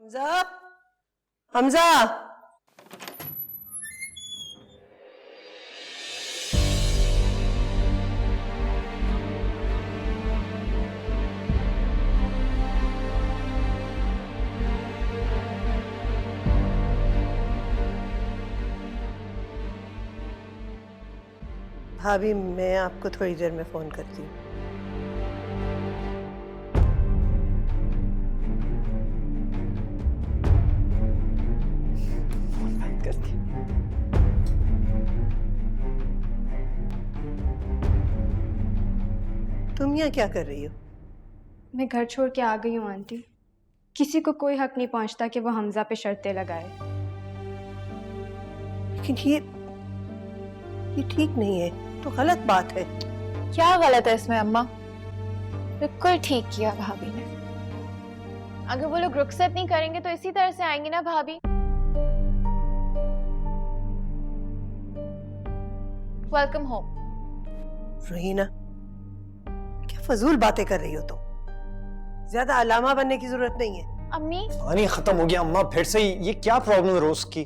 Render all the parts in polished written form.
हमजा, हमजा। भाभी, मैं आपको थोड़ी देर में फोन करती हूँ। तुम यहाँ क्या कर रही हो? मैं घर छोड़ के आ गई हूँ आंटी। किसी को कोई हक नहीं पहुंचता कि वो हमजा पे शर्तें लगाए। लेकिन ये ठीक नहीं है, तो गलत बात है। क्या गलत है इसमें अम्मा? बिल्कुल ठीक किया भाभी ने। अगर वो लोग रुखसत नहीं करेंगे तो इसी तरह से आएंगे ना भाभी। Welcome home. रहीना, क्या फजूल बातें कर रही हो तुम? ज्यादा अलामा बनने की जरूरत नहीं है। अम्मी, पानी खत्म हो गया अम्मा, फिर से ये क्या प्रॉब्लम है रोज की?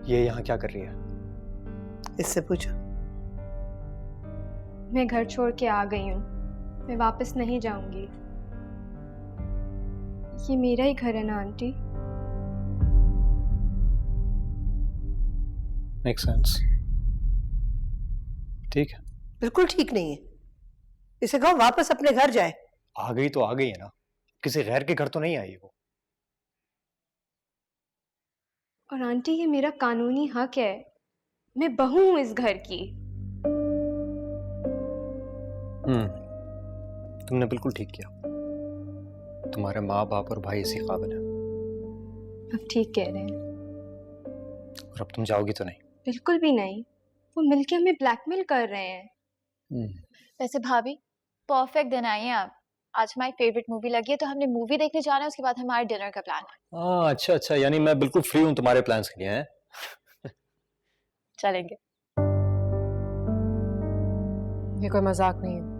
ये यहाँ क्या कर रही है? इससे पूछो। मैं घर छोड़ के आ गई हूँ, मैं वापस नहीं जाऊंगी। ये मेरा ही घर है ना आंटी। Make sense. ठीक है। बिल्कुल ठीक नहीं है। इसे कहो वापस अपने घर जाए। आ गई तो आ गई है ना, किसी गैर के घर तो नहीं आई वो। और आंटी, ये मेरा कानूनी हक है। मैं बहू हूँ इस घर की। तुमने बिल्कुल ठीक किया। तुम्हारे माँ बाप और भाई इसी काबिल है। अब ठीक कह रहे हैं। और अब तुम जाओगी तो नहीं? बिल्कुल भी नहीं। वो मिलके हमें ब्लैकमेल कर रहे हैं। वैसे भाभी परफेक्ट दिन आई हैं आप। आज हमारी फेवरेट मूवी लगी है तो हमने मूवी देखने जाना है, उसके बाद हमारे डिनर का प्लान है। हाँ, अच्छा अच्छा, यानी मैं बिल्कुल फ्री हूँ तुम्हारे प्लान्स के लिए हैं? चलेंगे। ये कोई मजाक नहीं है।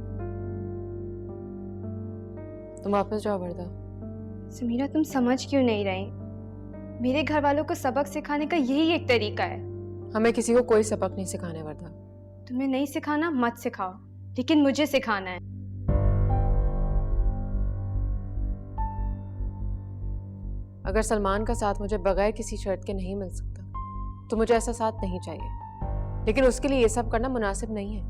तुम वापस जाओ वर्दा। समीरा, तुम समझ क्यों नहीं रही? मेरे घर वालों को सबक सिखाने का यही एक तरीका है। हमें किसी को कोई सबक नहीं सिखाने वर्दा। तुम्हें नहीं सिखाना मत सिखाओ, लेकिन मुझे सिखाना है। अगर सलमान का साथ मुझे बगैर किसी शर्त के नहीं मिल सकता तो मुझे ऐसा साथ नहीं चाहिए, लेकिन उसके लिए ये सब करना मुनासिब नहीं है।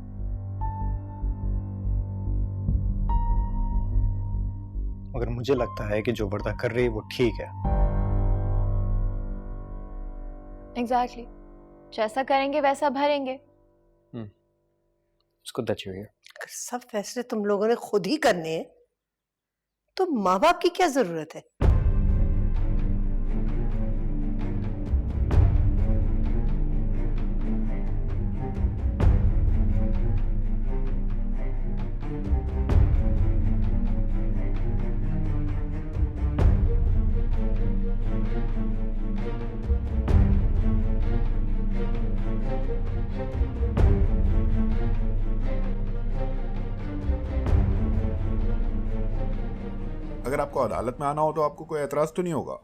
मगर मुझे लगता है कि जो वर्दा कर रही है वो ठीक है। एग्जैक्टली, जैसा करेंगे वैसा भरेंगे। It's good that you're here. अगर सब फैसले तुम लोगों ने खुद ही करने हैं तो माँ बाप की क्या जरूरत है? अगर आपको अदालत में आना हो तो आपको कोई एतराज तो नहीं होगा?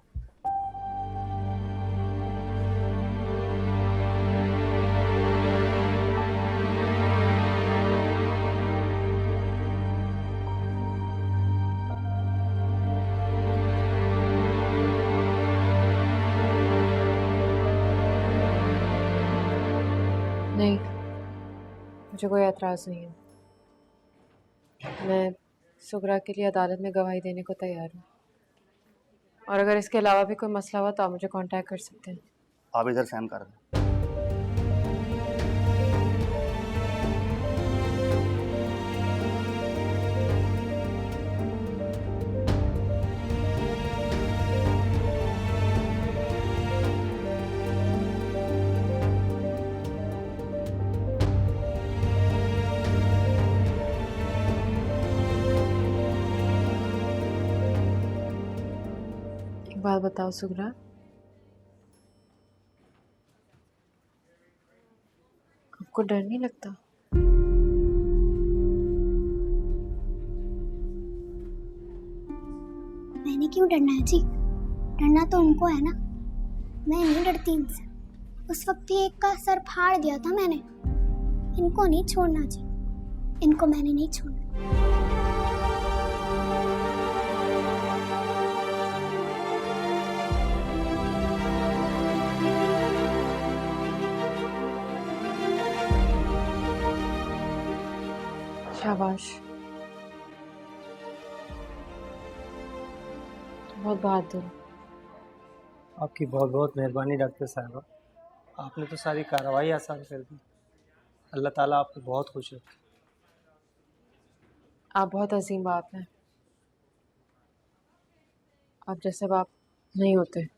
नहीं, मुझे कोई एतराज नहीं है। मैं सुगरा के लिए अदालत में गवाही देने को तैयार हूँ। और अगर इसके अलावा भी कोई मसला हुआ तो आप मुझे कांटेक्ट कर सकते हैं। आप इधर सहन कर दें। एक बात बताओ सुगरा, आपको डर नहीं लगता? मैंने क्यों डरना है जी? डरना तो उनको है ना, मैं नहीं डरती इनसे। उस वक्त ही एक का सर फाड़ दिया था मैंने। इनको नहीं छोड़ना जी, इनको मैंने नहीं छोड़ना। शाबाश, बहुत बहादुर। आपकी बहुत बहुत मेहरबानी डॉक्टर साहबा, आपने तो सारी कार्रवाई आसान कर दी। अल्लाह ताला आपको बहुत खुश रखे। आप बहुत अजीम बाप हैं। आप जैसे बाप नहीं होते।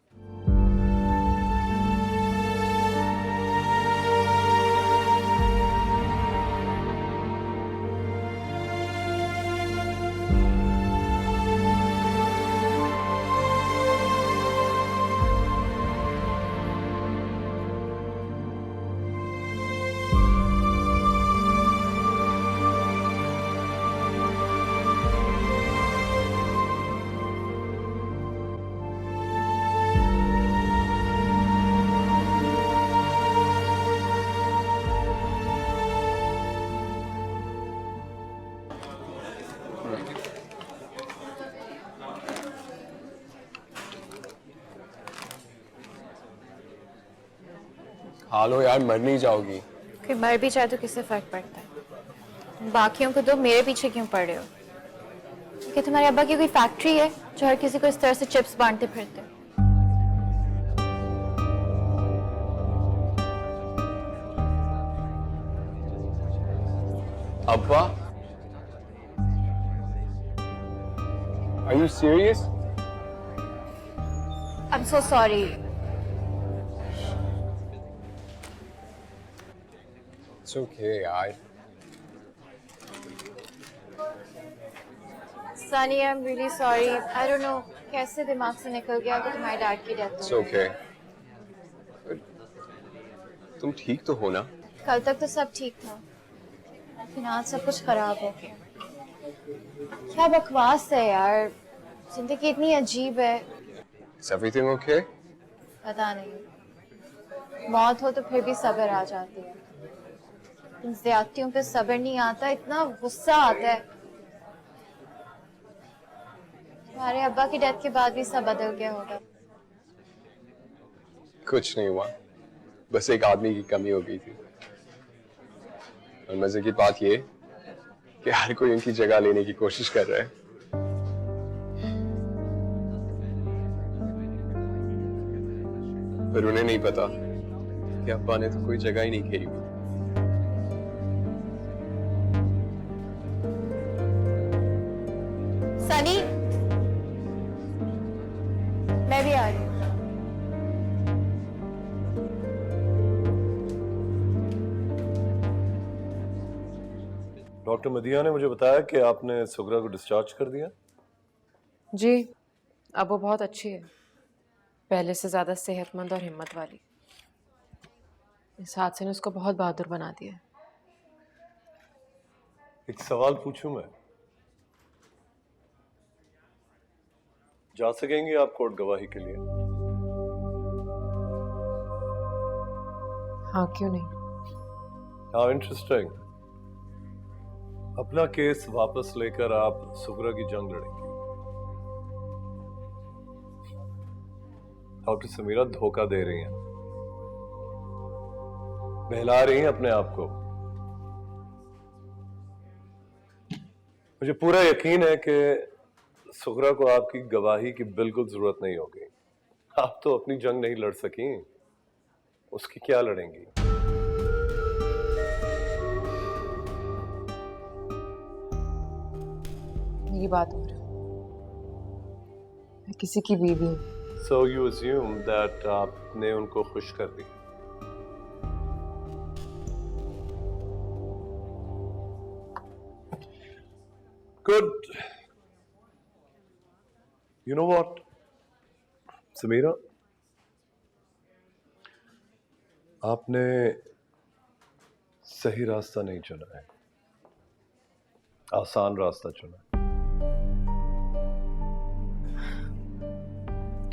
खा लो यार, मर नहीं जाओगी। कोई मर भी जाए तो किससे फर्क पड़ता है? बाकियों को तो मेरे पीछे क्यों पड़ रहे हो? कि तुम्हारे अब्बा की कोई फैक्ट्री है जो हर किसी को इस तरह से चिप्स बांटते फिरते? अब्बा, Are you serious? I'm so sorry. It's okay यार। Sunny, I'm really sorry. I don't know कैसे दिमाग से निकल गया कि तुम्हारे डैड की डेथ It's हो गई। okay। तुम ठीक तो हो ना? कल तक तो सब ठीक था, लेकिन आज सब कुछ खराब हो गया। क्या बकवास है यार, जिंदगी इतनी अजीब है। Is everything okay? पता नहीं, मौत हो तो फिर भी सब्र आ जाती है, इन ज्यादतियों पे सब्र नहीं आता, इतना गुस्सा आता है। तुम्हारे अब्बा की डेथ के बाद भी सब बदल गया होगा। कुछ नहीं हुआ, बस एक आदमी की कमी हो गई थी। और मजे की बात ये कि हर कोई उनकी जगह लेने की कोशिश कर रहा है। पर उन्हें नहीं पता कि अब्बा ने तो कोई जगह ही नहीं घेरी हुई। सनी, मैं भी आ रही हूँ। डॉक्टर मदिया ने मुझे बताया कि आपने सुगरा को डिस्चार्ज कर दिया। जी, अब वो बहुत अच्छी है, पहले से ज़्यादा सेहतमंद और हिम्मत वाली। इस हादसे ने उसको बहुत बहादुर बना दिया। एक सवाल पूछूं मैं? जा सकेंगे आप कोर्ट गवाही के लिए? हाँ, क्यों नहीं। हाँ, इंटरेस्टिंग। अपना केस वापस लेकर आप सुगरा की जंग लड़ेंगे। डॉक्टर समीरा धोखा दे रही हैं, बहला रही हैं अपने आप को। मुझे पूरा यकीन है कि सुगरा को आपकी गवाही की बिल्कुल जरूरत नहीं होगी। आप तो अपनी जंग नहीं लड़ सकी, उसकी क्या लड़ेंगी? मेरी बात हो रही है, मैं किसी की बीवी हूँ। So you assume that आपने उनको खुश कर दिया। Good. You know what, Samira, आपने सही रास्ता नहीं चुना है, आसान रास्ता चुना है।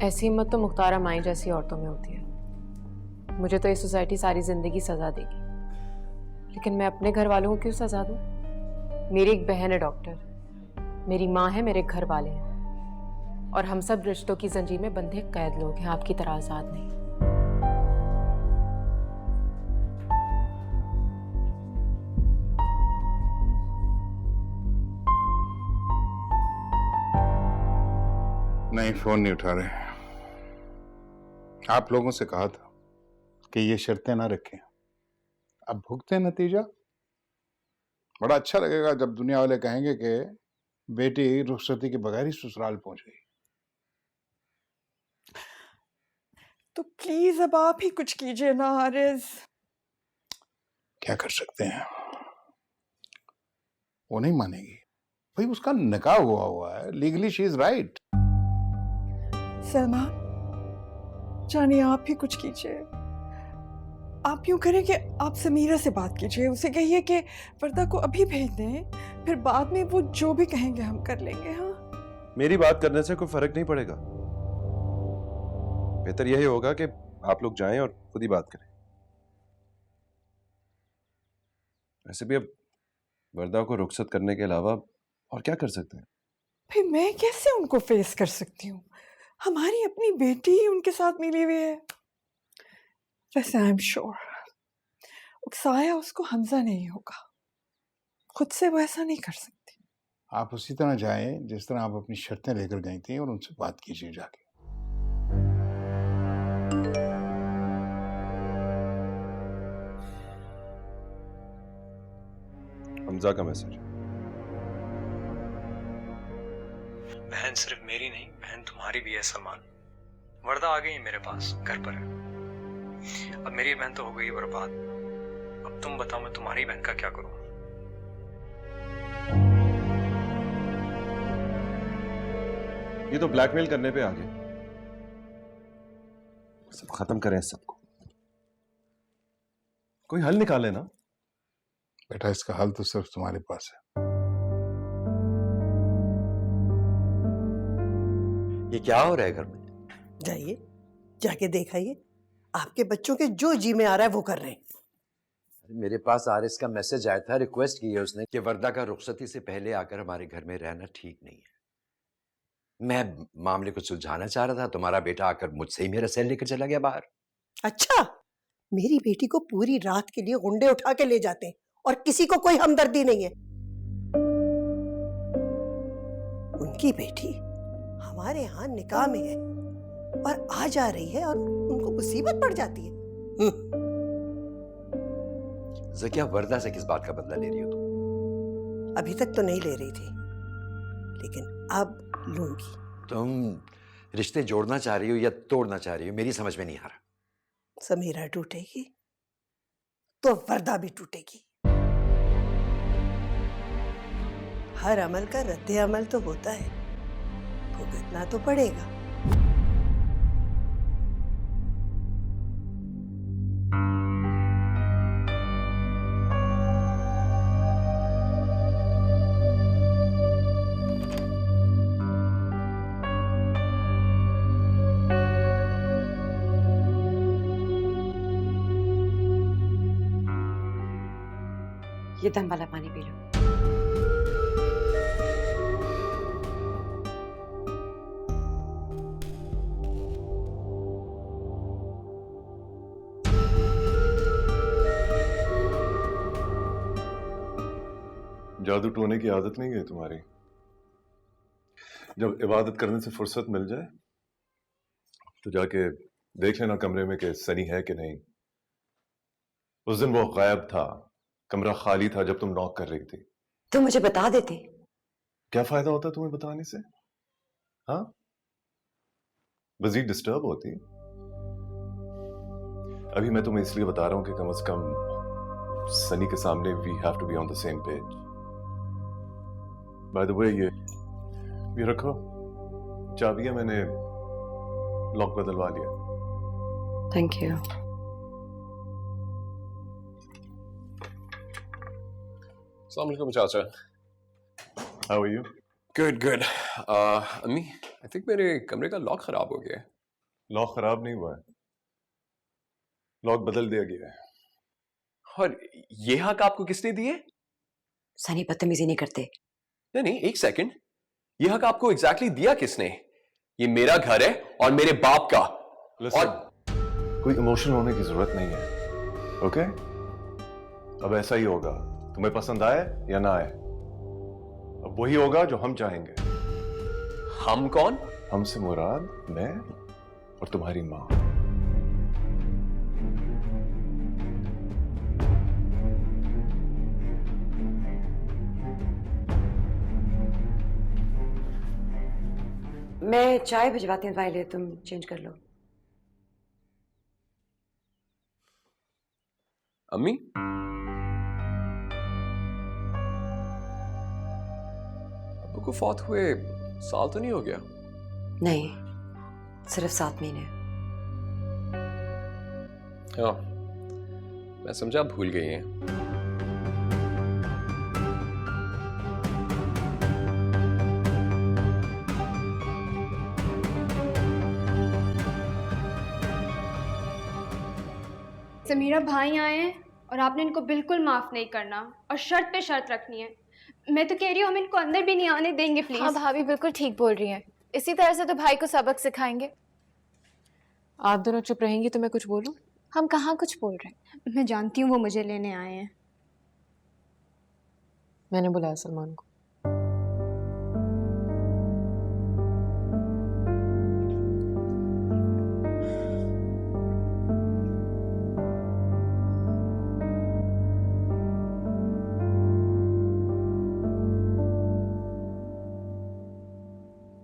ऐसी हिम्मत तो मुख्तारा माई जैसी औरतों में होती है। मुझे तो ये सोसाइटी सारी जिंदगी सजा देगी, लेकिन मैं अपने घर वालों को क्यों सजा दूं? मेरी एक बहन है डॉक्टर, मेरी माँ है, मेरे घर वाले हैं, और हम सब रिश्तों की जंजीर में बंधे कैद लोग हैं, आपकी तरह आजाद नहीं। नहीं, फोन नहीं उठा रहे। आप लोगों से कहा था कि ये शर्तें ना रखें, अब भुगते हैं नतीजा। बड़ा अच्छा लगेगा जब दुनिया वाले कहेंगे कि बेटी रुखसती के बगैर ही ससुराल पहुंच गई। तो प्लीज अब आप ही कुछ कीजिए ना हारिस। क्या कर सकते हैं, वो नहीं मानेगी भाई, उसका निकाह हुआ है, legally she is right. Salman जानिए, आप ही कुछ कीजिए। आप यूं करें कि आप समीरा से बात कीजिए, उसे कहिए कि वर्दा को अभी भेज दें, फिर बाद में वो जो भी कहेंगे हम कर लेंगे। हाँ, मेरी बात करने से कोई फर्क नहीं पड़ेगा। बेहतर यही होगा कि आप लोग जाएं और खुद ही बात करें। वैसे भी अब वर्दा को रुखसत करने के अलावा और क्या कर सकते हैं? फिर मैं कैसे उनको फेस कर सकती हूँ? हमारी अपनी बेटी उनके साथ मिली हुई है। वैसे आई एम श्योर उकसाया उसको हमजा नहीं होगा, खुद से वो ऐसा नहीं कर सकती। आप उसी तरह जाएं जिस तरह आप अपनी शर्तें लेकर गई थी और उनसे बात कीजिए जाके। हमजा का मैसेज। बहन सिर्फ मेरी नहीं, बहन तुम्हारी भी है सलमान। वर्दा आ गई है मेरे पास, घर पर है। अब मेरी बहन तो हो गई बर्बाद, अब तुम बताओ मैं तुम्हारी बहन का क्या करूं? ये तो ब्लैकमेल करने पे आ गए। सब खत्म करें सबको, कोई हल निकाले ना। बेटा इसका हल तो सिर्फ तुम्हारे पास है। ये क्या हो रहा है घर में? जाइए, जाके देखाइए, आपके बच्चों के जो जी में आ रहा है वो कर रहे हैं। मेरे पास आरिस का मैसेज आया था, रिक्वेस्ट की है उसने कि वर्दा का रुखसती से पहले आकर हमारे घर में रहना ठीक नहीं है। मैं मामले को सुलझाना चाह रहा था, तुम्हारा बेटा आकर मुझसे ही मेरा सेल लेकर चला गया बाहर। अच्छा, मेरी बेटी को पूरी रात के लिए गुंडे उठा के ले जाते हैं और किसी को कोई हमदर्दी नहीं है। उनकी बेटी हमारे यहाँ निकाह में है और आ जा रही है और उनको मुसीबत पड़ जाती है। ज़किया, वर्दा से किस बात का बदला ले रही हो तुम? अभी तक तो नहीं ले रही थी, लेकिन अब लूंगी। तुम रिश्ते जोड़ना चाह रही हो या तोड़ना चाह रही हो, मेरी समझ में नहीं आ रहा। समीरा टूटेगी तो वर्दा भी टूटेगी। हर अमल का रद्द अमल तो होता है, भुगतना तो पड़ेगा। ये दम वाला पानी पी लो। जादू टोने की आदत नहीं है तुम्हारी? जब इबादत करने से फुर्सत मिल जाए तो जाके देख लेना कमरे में कि सनी है कि नहीं। उस दिन वो गायब था, कमरा खाली था जब तुम नॉक कर रही थी। तो मुझे बता देते। क्या फायदा होता तुम्हें बताने से? हाँ, मजीद डिस्टर्ब होती। अभी मैं तुम्हें इसलिए बता रहा हूं कि कम से कम सनी के सामने we have to be on the same page. By the way, ये रखो चाबियां, मैंने लॉक बदलवा लिया। Thank you. अस्सलाम वालेकुम चाचा। How are you? Good good. अम्मी, आई थिंक मेरे कमरे का लॉक खराब हो गया है। लॉक खराब नहीं हुआ है, लॉक बदल दिया गया है। और ये हक आपको किसने दिए? सनी बदतमीजी नहीं करते। नहीं नहीं, एक सेकंड, ये हक आपको एग्जैक्टली दिया किसने? ये मेरा घर है और मेरे बाप का। और कोई इमोशन होने की जरूरत नहीं है, ओके? अब ऐसा ही होगा, तुम्हें पसंद आए या ना आए, अब वही होगा जो हम चाहेंगे। हम कौन? हमसे मुराद मैं और तुम्हारी माँ। मैं चाय भिजवाती हूँ तुम्हारे लिए, तुम चेंज कर लो। अम्मी, अब्बू को फौत हुए साल तो नहीं हो गया? नहीं, सिर्फ 7 महीने। हाँ, मैं समझा आप भूल गई हैं। समीरा भाई आए हैं और आपने इनको बिल्कुल माफ नहीं करना और शर्त पे शर्त रखनी है। मैं तो कह रही हूँ हम इनको अंदर भी नहीं आने देंगे प्लीज। हाँ भाभी बिल्कुल ठीक बोल रही हैं। इसी तरह से तो भाई को सबक सिखाएंगे। आप दोनों चुप रहेंगी तो मैं कुछ बोलूं? हम कहाँ कुछ बोल रहे हैं। मैं जानती हूँ वो मुझे लेने आए हैं। मैंने बुलाया सलमान को।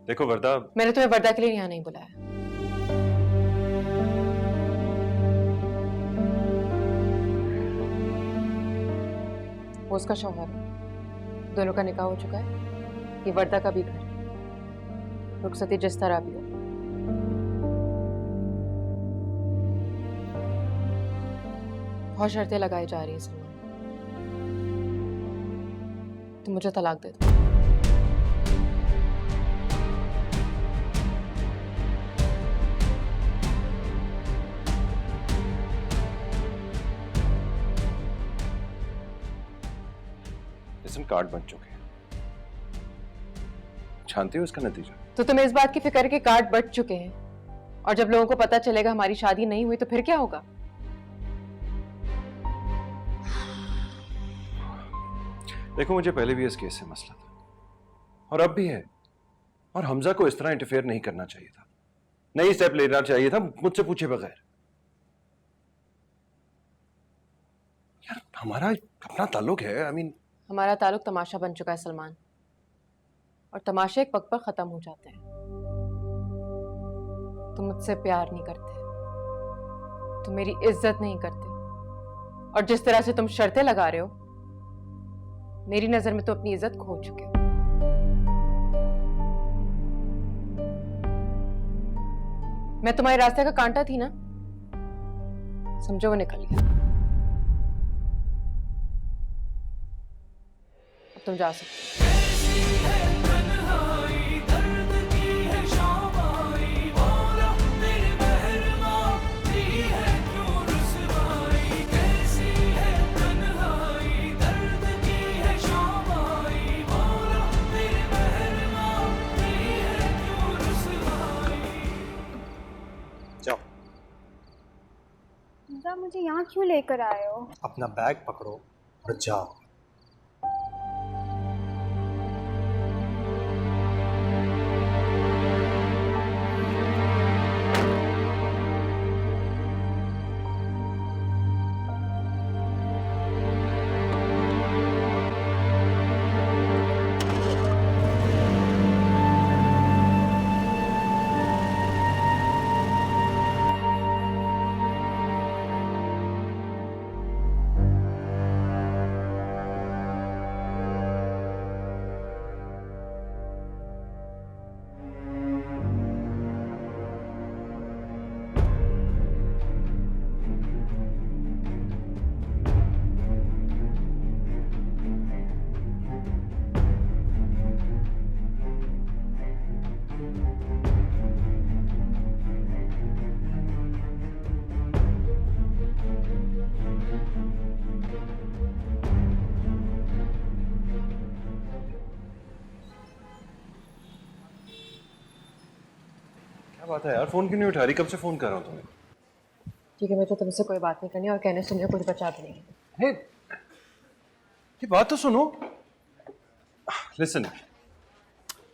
देखो वर्दा, मैंने तुम्हें वर्दा के लिए यहाँ नहीं बुलाया। वो उसका शौहर है, दोनों का निकाह हो चुका है। ये वर्दा का भी घर है, रुखसती जिस तरह भी हो। बहुत शर्तें लगाई जा रही है सलमान, तुम मुझे तलाक दे दो। सिम कार्ड बन चुके हैं, जानते हो इसका नतीजा? तो तुम्हें इस बात की फिक्र है कि कार्ड बट चुके हैं, और जब लोगों को पता चलेगा हमारी शादी नहीं हुई तो फिर क्या होगा? देखो, मुझे पहले भी इस केस से मसला था और अब भी है, और हमजा को इस तरह इंटरफेयर नहीं करना चाहिए था, नहीं स्टेप लेना चाहिए था मुझसे पूछे बगैर। यार हमारा अपना ताल्लुक है, आई मीन हमारा ताल्लुक तमाशा बन चुका है सलमान, और तमाशे एक वक्त पर खत्म हो जाते हैं। तुम मुझसे प्यार नहीं करते, तुम मेरी इज्जत नहीं करते, और जिस तरह से तुम शर्तें लगा रहे हो, मेरी नजर में तो अपनी इज्जत खो चुके हो। मैं तुम्हारे रास्ते का कांटा थी ना, समझो वो निकल गया। अब तुम जा सकते हो। मुझे यहाँ क्यों लेकर आए हो? अपना बैग पकड़ो और जाओ। क्या बात है यार, फोन क्यों नहीं उठा रही? कब से फोन कर रहा हूँ तुम्हें। ठीक है, मैं तो तुमसे कोई बात नहीं करनी और कहने सुनने कुछ बचा भी नहीं। हे, ये बात तो सुनो। Listen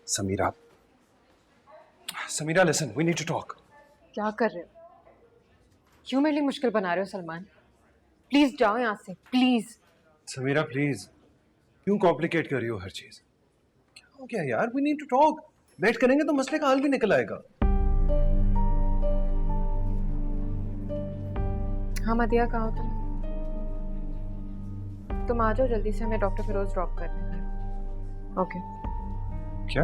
Samira, Samira listen, we need to talk. क्या कर रहे हो? क्यों मेरे लिए मुश्किल बना रहे हो सलमान? प्लीज जाओ यहाँ से, प्लीज। समीरा प्लीज, क्यों कॉम्प्लिकेट कर रही हो हर चीज? क्या हो गया यार? We need to talk. बैठ करेंगे तो मसले का हल भी निकल आएगा। हाँ मदिया, कहाँ हो तुम आ जाओ जल्दी से, हमें डॉक्टर फिरोज ड्रॉप कर रहे हैं। ओके। क्या?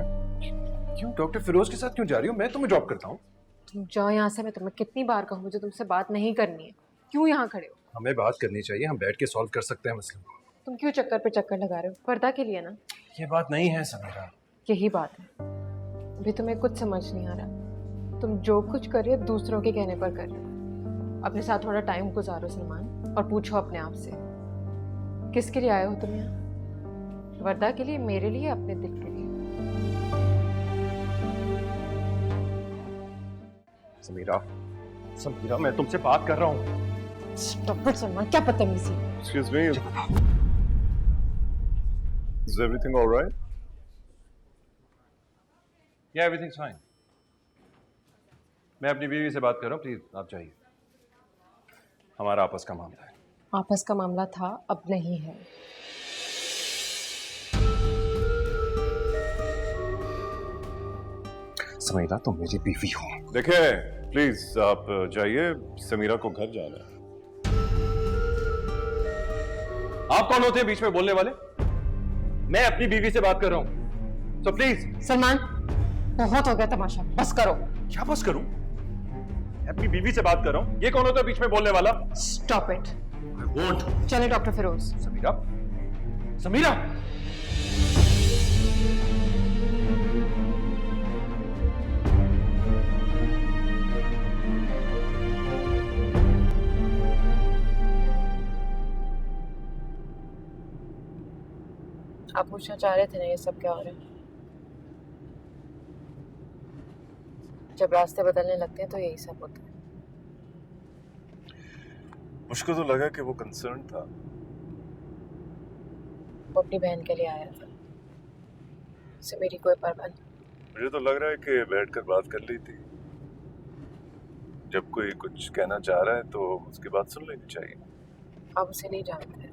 क्यों डॉक्टर फिरोज के साथ क्यों जा रही हो? मैं तुम्हें ड्रॉप करता हूँ। तुम जाओ यहाँ से, मैं तुम्हें कितनी बार कहूँ मुझे तुमसे बात नहीं करनी है। क्यों यहाँ खड़े हो? हमें बात करनी चाहिए, हम बैठ के सॉल्व कर सकते हैं मसले को। तुम क्यों चक्कर पे चक्कर लगा रहे हो? पर्दा के लिए ना। ये बात नहीं है समीरा। यही बात है। अभी तुम्हें कुछ समझ नहीं आ रहा। तुम जो कुछ कर रहे हो दूसरों के कहने पर कर रहे हो। अपने साथ थोड़ा टाइम गुजारो सलमान, और पूछो अपने आप से किसके लिए आए हो तुम यहाँ? वर्दा के लिए, मेरे लिए, अपने दिल के लिए? समीरा, समीरा मैं तुमसे बात कर रहा हूँ। Stop it, सलमान, क्या बदतमीजी। Excuse me. Is everything all right? Yeah, everything's fine. मैं अपनी बीवी से बात कर रहा हूँ, प्लीज आप जाइए। हमारा आपस का मामला है। आपस का मामला था, अब नहीं है। समीरा तुम मेरी बीवी हो। देखिए प्लीज आप जाइए, समीरा को घर जाना है। आप कौन होते हैं बीच में बोलने वाले? मैं अपनी बीवी से बात कर रहा हूं, तो प्लीज। सलमान, बहुत हो गया तमाशा, बस करो। क्या बस करूं? मैं अपनी बीवी से बात कर रहा हूं, ये कौन होता है बीच में बोलने वाला? Stop it. I won't. चले डॉक्टर फिरोज। समीरा, समीरा। आप पूछना चाह रहे थे ना ये सब क्या हो रहा है? जब रास्ते बदलने लगते हैं तो यही सब होता है। मुझको तो लगा कि वो कंसर्न था। वो अपनी बहन के लिए आया था, उससे मेरी कोई परवाह नहीं। मुझे तो लग रहा है कि बैठकर बात कर ली थी। जब कोई कुछ कहना चाह रहा है तो उसकी बात सुन लेनी चाहिए। आप उसे नहीं जानते,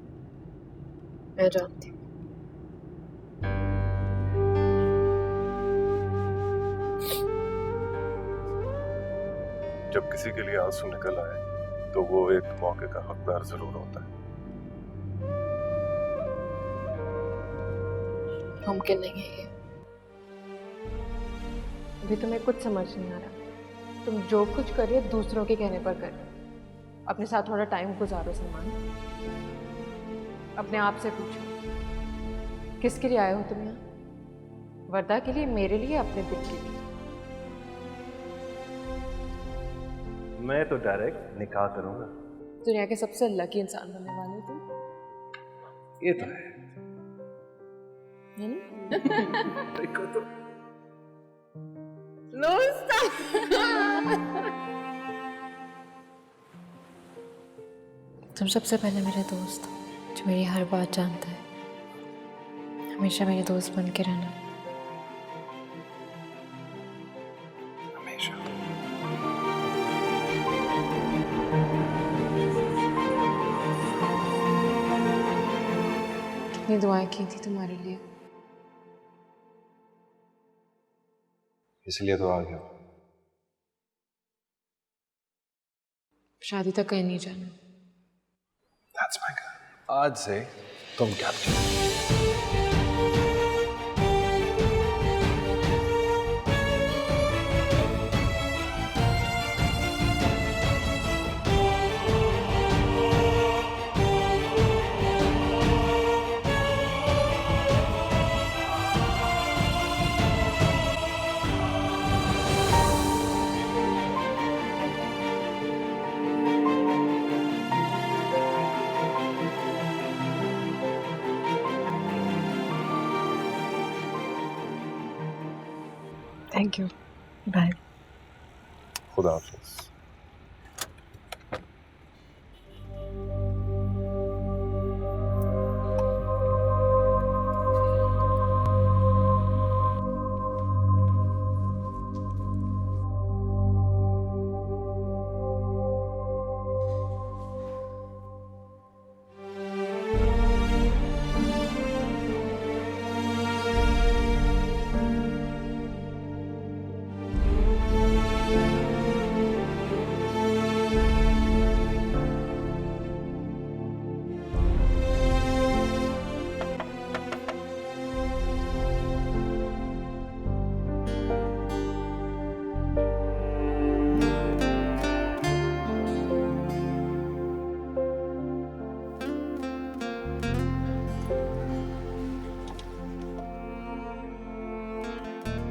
मैं जानती हूँ। जब किसी के लिए आंसू निकल आए तो वो एक मौके का हकदार जरूर होता है। मुमकिन नहीं है ये। अभी तुम्हें कुछ समझ नहीं आ रहा। तुम जो कुछ कर रहे हो दूसरों के कहने पर कर रहे हो। अपने साथ थोड़ा टाइम गुजारो सलमान। अपने आप से पूछो किसके लिए आए हो तुम यहाँ? वर्दा के लिए, मेरे लिए, अपने दिल के लिए? मैं तो डायरेक्ट निकाह करूंगा। दुनिया के सबसे लकी इंसान बनने वाले तुम। ये तो है। देखो तो। नो तुम सबसे पहले मेरे दोस्त, जो मेरी हर बात जानता है। हमेशा मेरे दोस्त बन के रहना। हमेशा। कितनी दुआएं की थी तुम्हारे लिए। इसलिए तो आ गया। शादी तक कहीं नहीं जाना। That's my girl. आज से तुम कैप्टन। Thank you. बाय। खुदा हाफिज।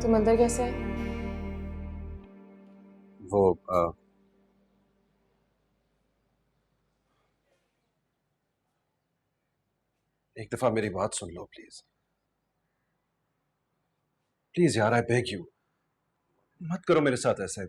तुम अंदर कैसे आए? वो एक दफा मेरी बात सुन लो प्लीज। प्लीज यार, आई बेग यू, मत करो मेरे साथ ऐसे।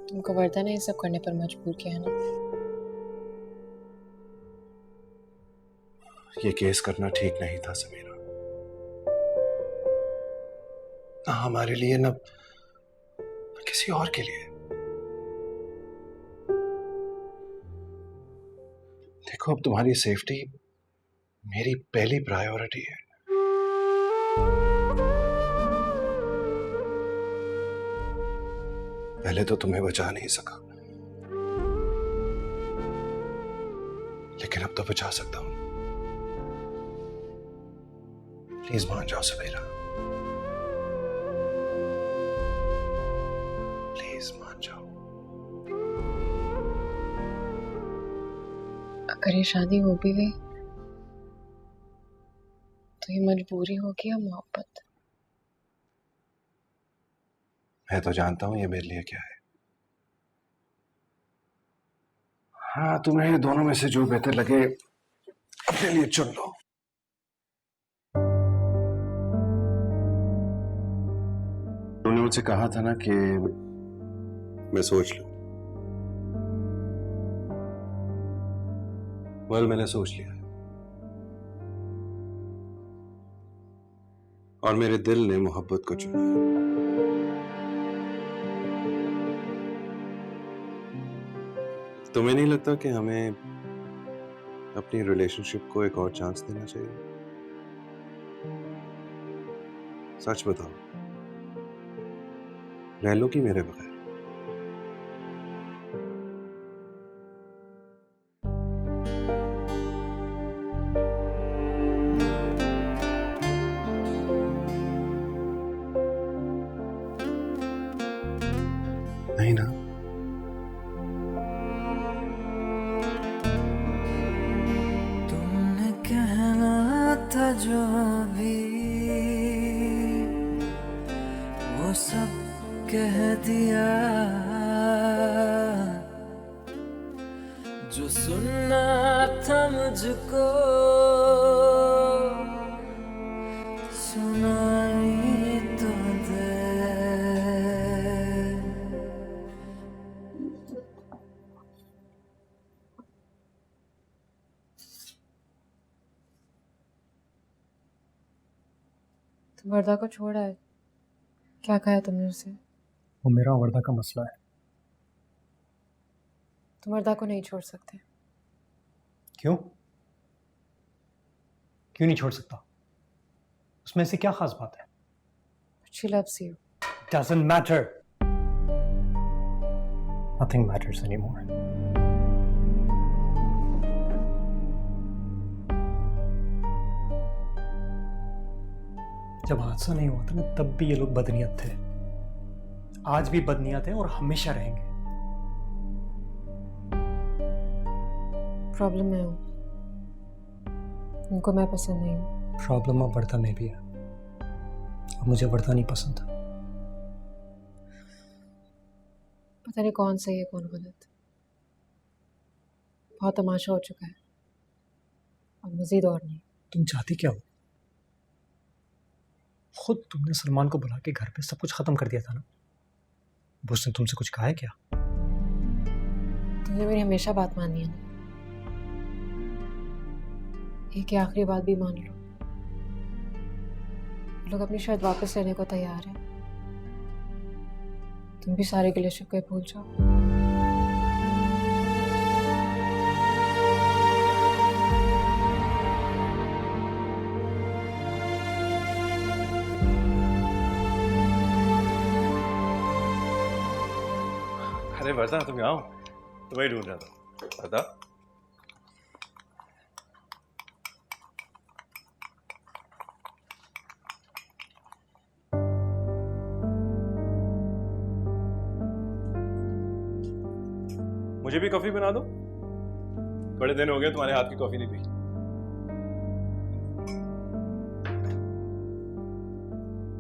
तुमको वर्दा ने ये सब करने पर मजबूर किया है ना? ये केस करना ठीक नहीं था समीरा, ना हमारे लिए ना किसी और के लिए। देखो, अब तुम्हारी सेफ्टी मेरी पहली प्रायोरिटी है। पहले तो तुम्हें बचा नहीं सका, लेकिन अब तो बचा सकता हूं। प्लीज मान जाओ समीरा, प्लीज मान जाओ। अगर ये शादी हो भी गई तो ये मजबूरी होगी या मोहब्बत? मैं तो जानता हूं ये मेरे लिए क्या है। हाँ, तुम्हें दोनों में से जो बेहतर लगे अपने लिए चुन लो। तुमने मुझसे कहा था ना कि मैं सोच लूं। वेल, मैंने सोच लिया है और मेरे दिल ने मोहब्बत को चुना है। तुम्हें नहीं लगता कि हमें अपनी रिलेशनशिप को एक और चांस देना चाहिए? सच बताओ, रह लो कि मेरे बगैर? नहीं ना? तुमने कहना था जो भी वो सब कह दिया, जो सुनना था मुझको सुनाई तो दे। तुम वर्दा को छोड़ा है? क्या कहा तुमने उसे? वो मेरा और वर्दा का मसला है। तुम वर्दा को नहीं छोड़ सकते। क्यों? क्यों नहीं छोड़ सकता? उसमें से क्या खास बात है? She loves you. Doesn't matter. Nothing matters anymore. जब हादसा नहीं हुआ था ना, तब भी ये लोग बदनीयत थे, आज भी बदनीयत हैं और हमेशा रहेंगे। प्रॉब्लम मैं हूँ, उनको मैं पसंद नहीं हूँ। प्रॉब्लम अब वर्दा में भी है और मुझे वर्दा नहीं पसंद। पता नहीं कौन सही है कौन गलत। बहुत तमाशा हो चुका है, और मजीद और नहीं। तुम चाहती क्या हो? खुद तुमने सलमान को बुला के घर पे सब कुछ खत्म कर दिया था ना। उसने तुमसे कुछ कहा है क्या? तुमने मेरी हमेशा बात मानी है ना, एक ही आखिरी बात भी मान लो। लोग अपनी शायद वापस लेने को तैयार हैं, तुम भी सारे गिले शिकवे भूल जाओ। अरे वर्दा तुम आओ, तुम्हें ढूंढ रहा था। वर्दा मुझे भी कॉफी बना दो, बड़े दिन हो गए तुम्हारे हाथ की कॉफी नहीं पी।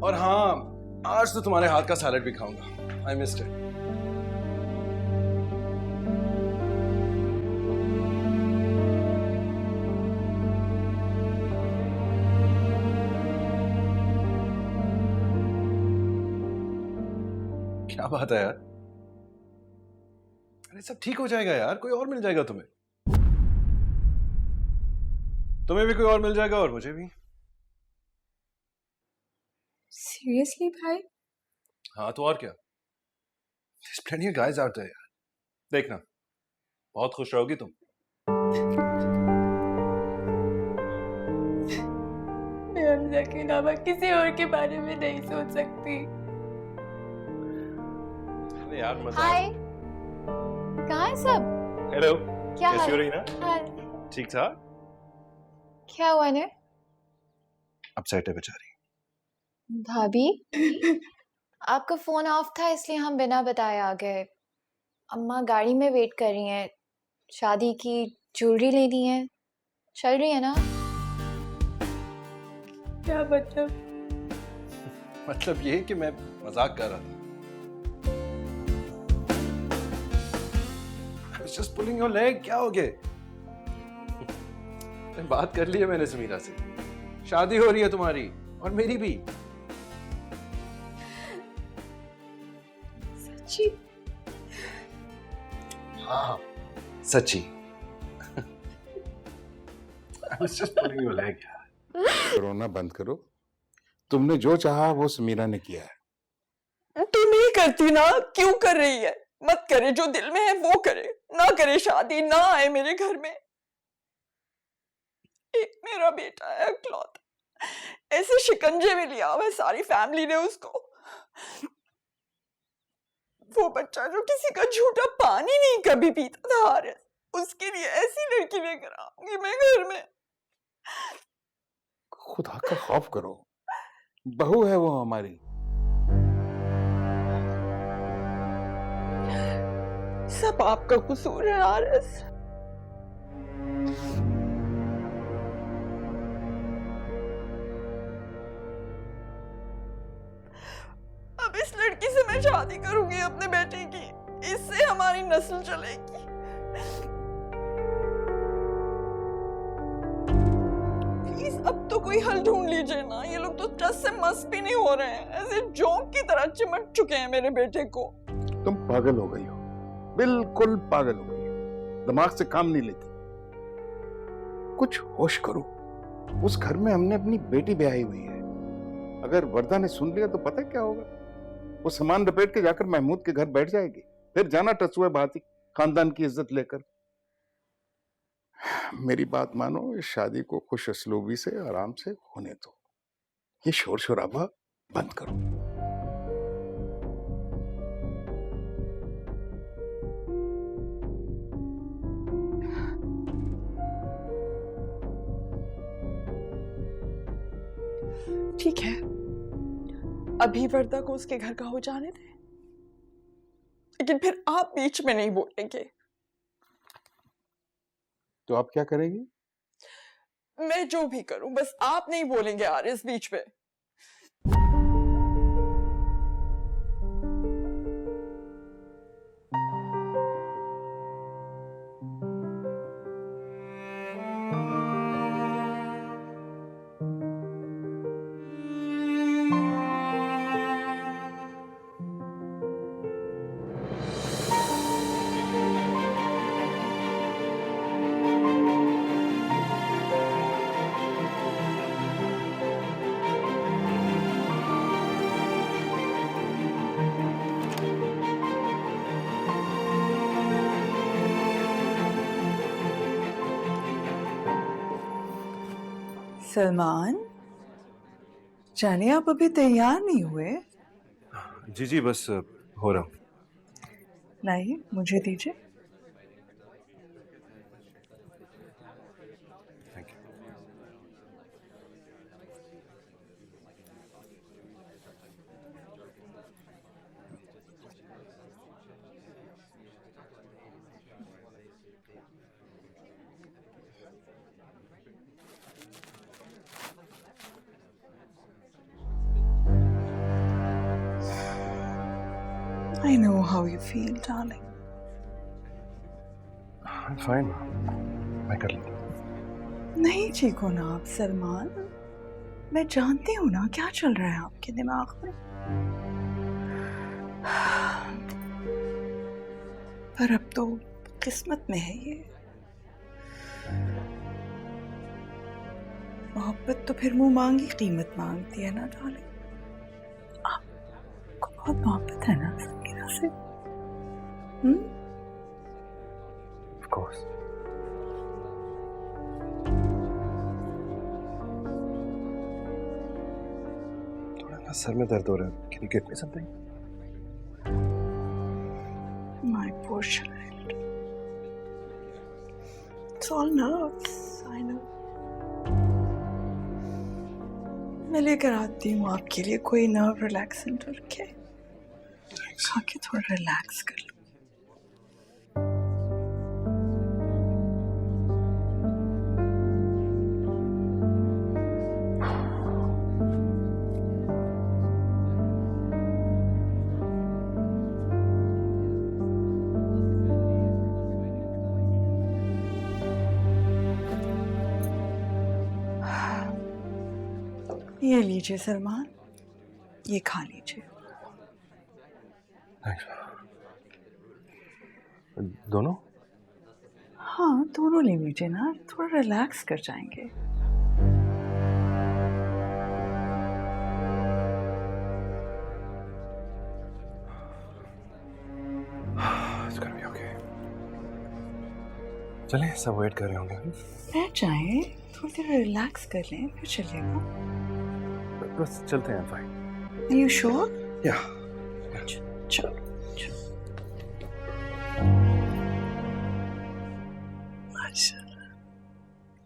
और हाँ, आज तो तुम्हारे हाथ का सैलेड भी खाऊंगा। I missed it. क्या बात है यार? अरे सब ठीक हो जाएगा यार, कोई और मिल जाएगा तुम्हें। तुम्हें भी कोई और मिल जाएगा और मुझे भी। सीरियसली भाई? हाँ तो और क्या? There's plenty of guys out there यार। देखना, बहुत खुश रहोगी तुम। मैं हमजा के अलावा किसी और के बारे में नहीं सोच सकती। अरे यार मजा। हाय, कहाँ है सब? हेलो, क्या कैसी हो हाल? रही ना? हाय। ठीक ठाक। क्या हुआ ने? अपसेट है बेचारी। भाभी आपका फोन ऑफ था इसलिए हम बिना बताए आ गए। अम्मा गाड़ी में वेट कर रही हैं, शादी की ज्वेलरी लेनी है, चल रही है ना? क्या मतलब ये कि मैं मजाक कर रहा था। I was just pulling your leg, क्या हो गया? बात कर ली है मैंने समीरा से, शादी हो रही है तुम्हारी और मेरी भी। सच्ची? हाँ सच्ची। I was just pulling your leg यार। रोना बंद करो। तुमने जो चाहा वो समीरा ने किया है। तू नहीं करती ना, क्यों कर रही है? मत करे, जो दिल में है वो करे, ना करे शादी, ना आए मेरे घर में। एक मेरा बेटा है इकलौता, ऐसे शिकंजे में लिया हुआ है सारी फैमिली ने उसको। वो बच्चा जो किसी का झूठा पानी नहीं कभी पीता था हारिस, उसके लिए ऐसी लड़की लेकर आऊंगी मैं घर में। खुदा का खौफ करो, बहू है वो हमारी। सब आपका कसूर है हारिस। अब इस लड़की से मैं शादी करूंगी अपने बेटे की, इससे हमारी नस्ल चलेगी। प्लीज अब तो कोई हल ढूंढ लीजिए ना, ये लोग तो टस से मस भी नहीं हो रहे हैं, ऐसे जोंक की तरह चिमट चुके हैं मेरे बेटे को। तुम पागल हो गई हो, बिल्कुल पागल हो गई हो, दिमाग से काम नहीं लेती। कुछ होश करो। उस घर में हमने अपनी बेटी ब्याही हुई है, अगर वर्दा ने सुन लिया तो पता क्या होगा? वो सामान लपेट के जाकर महमूद के घर बैठ जाएगी, फिर जाना टसुए भाती खानदान की इज्जत लेकर। मेरी बात मानो, इस शादी को खुश असलूबी से आराम से होने दो। ये शोर शराबा बंद करो। ठीक है, अभी वर्दा को उसके घर का हो जाने दे, लेकिन फिर आप बीच में नहीं बोलेंगे। तो आप क्या करेंगी? मैं जो भी करूं, बस आप नहीं बोलेंगे यार इस बीच में। सलमान, जाने आप अभी तैयार नहीं हुए? जी जी, बस हो रहा हूँ। नहीं, मुझे दीजिए। I know how you feel, darling. I'm fine, मैं कर लेता हूँ। नहीं ठीक हो ना आप सलमान, मैं जानती हूँ ना क्या चल रहा है आपके दिमाग में। पर अब तो किस्मत में है ये। मोहब्बत तो फिर मुंह मांगी कीमत मांगती है ना डार्लिंग। आपको बहुत मोहब्बत है ना समीरा से? Of course. थोड़ा ना सर में दर्द हो रहा है। Can you get me something? My poor child. It's all nerves, I know. मैं लेकर आती हूँ आपके लिए कोई नर्व रिलैक्सेंट, ओके? खा के थोड़ा रिलैक्स कर लो। ये लीजिए सलमान, ये खा लीजिए। दोनों? हाँ, दोनों ले लीजिए ना, थोड़ा रिलैक्स कर जाएंगे। It's gonna be okay. चलें, सब वेट कर रहे होंगे। बैठ जाएं, थोड़ी देर रिलैक्स कर लें, फिर चलिएगा। बस चलते हैं, fine. Are you sure? Yeah. चलो। माशाल्लाह,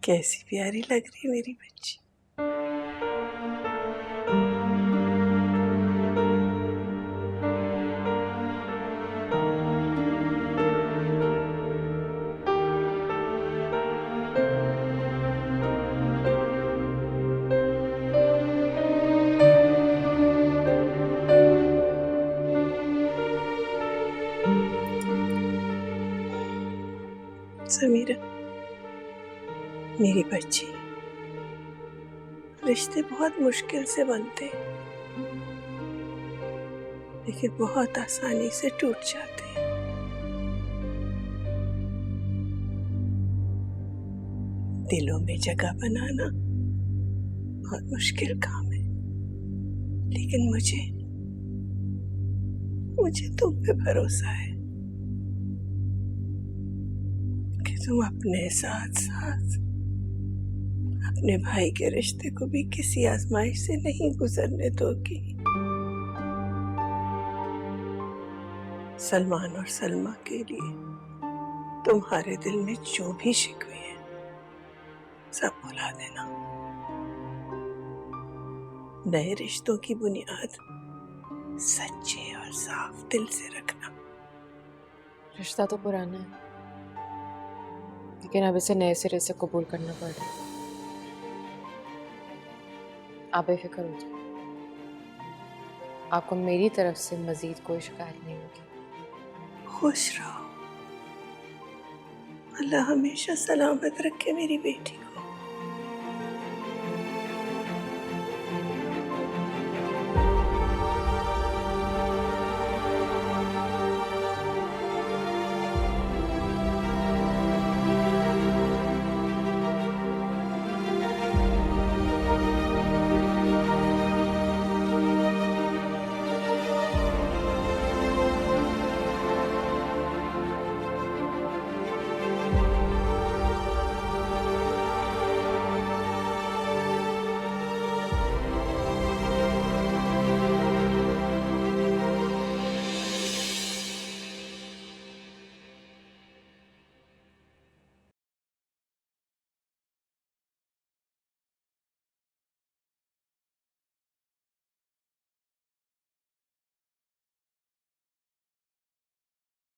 कैसी प्यारी लग रही है मेरी बच्ची। समीरा, मेरी बच्ची, रिश्ते बहुत मुश्किल से बनते हैं, लेकिन बहुत आसानी से टूट जाते हैं। दिलों में जगह बनाना बहुत मुश्किल काम है, लेकिन मुझे तुम पे भरोसा है कि तुम अपने साथ साथ अपने भाई के रिश्ते को भी किसी आजमाइश से नहीं गुजरने दोगी। सलमान और सलमा के लिए तुम्हारे दिल में जो भी शिकवे हैं सब भुला देना। नए रिश्तों की बुनियाद सच्चे और साफ दिल से रखना। रिश्ता तो पुराना है, लेकिन अब इसे नए सिरे से कबूल करना पड़ रहा है। आप बेफिक्र हो जाए, आपको मेरी तरफ से मजीद कोई शिकायत नहीं होगी। खुश रहो, अल्लाह हमेशा सलामत रखे मेरी बेटी को।